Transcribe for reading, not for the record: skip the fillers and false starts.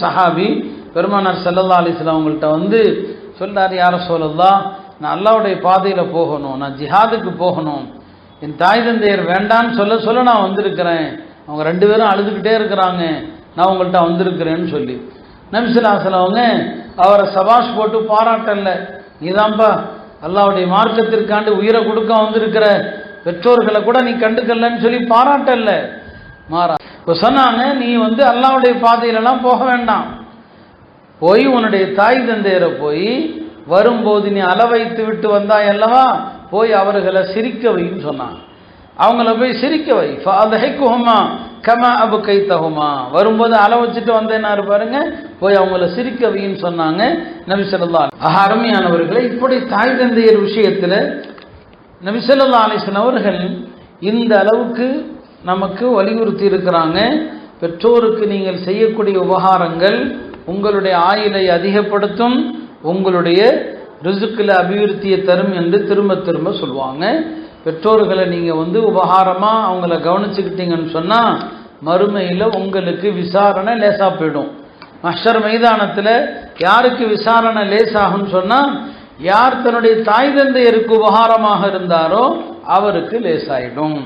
சஹாபி பெருமானார் ஸல்லல்லாஹு அலைஹி வஸல்லம் அவங்கள்ட்ட வந்து சொல்றாரு, யா ரசூலல்லாஹ், நான் அல்லாஹ்வுடைய பாதையில் போகணும், நான் ஜிஹாதுக்கு போகணும், என் தாய் தந்தையர் வேண்டான்னு சொல்ல நான் வந்திருக்கிறேன், அவங்க 2 பேரும் அழுதுகிட்டே இருக்கிறாங்க, நான் உங்கள்கிட்ட வந்திருக்கிறேன்னு சொல்லி நபி ஸல்லல்லாஹு அலைஹி வஸல்லம் அவங்க அவரை சபாஷ் போட்டு பாராட்டல. நீதான்பா அல்லாஹ்வுடைய மார்க்கத்திற்காண்டு உயிரை கொடுக்க வந்திருக்கிற, பெற்றோர்களை கூட நீ கண்டுக்கலன்னு சொல்லி பாராட்டல. மாறா இப்போ சொன்னாங்க, நீ வந்து அல்லாஹ்வுடைய பாதையிலலாம் போக வேண்டாம், போய் உன்னுடைய தாய் தந்தையரை போய் வரும்போது நீ அளவைத்து விட்டு வந்தாய் அல்லவா, போய் அவர்களை சிரிக்க வைன்னு சொன்னாங்க. அவங்கள போய் சிரிக்க வை. ஃபஅத்ஹிக்ஹுமா கமா அப்கைதஹுமா, வரும்போது அள வச்சுட்டு வந்தேன்னாரு பாருங்க, போய் அவங்கள சிரிக்க வைன்னு சொன்னாங்க நபி ஸல்லல்லாஹு அலைஹி வஸல்லம். அருமையானவர்களே, இப்படி தாய் தந்தையர் விஷயத்தில் நபி ஸல்லல்லாஹு அலைஹி வஸல்லம் அவர்கள் இந்த அளவுக்கு நமக்கு வலியுறுத்தி இருக்கிறாங்க. பெற்றோருக்கு நீங்கள் செய்யக்கூடிய உபகாரங்கள் உங்களுடைய ஆயுளை அதிகப்படுத்தும், உங்களுடைய ரிசுக்கில் அபிவிருத்தியை தரும் என்று திரும்ப திரும்ப சொல்லுவாங்க. பெற்றோர்களை நீங்கள் வந்து உபகாரமாக அவங்கள கவனிச்சுக்கிட்டீங்கன்னு சொன்னால் மறுமையில் உங்களுக்கு விசாரணை லேசாக போயிடும். மஹ்ஷர் மைதானத்தில் யாருக்கு விசாரணை லேசாகும்னு சொன்னால், யார் தன்னுடைய தாய் தந்தையருக்கு உபகாரமாக இருந்தாரோ அவருக்கு லேசாயிடும்.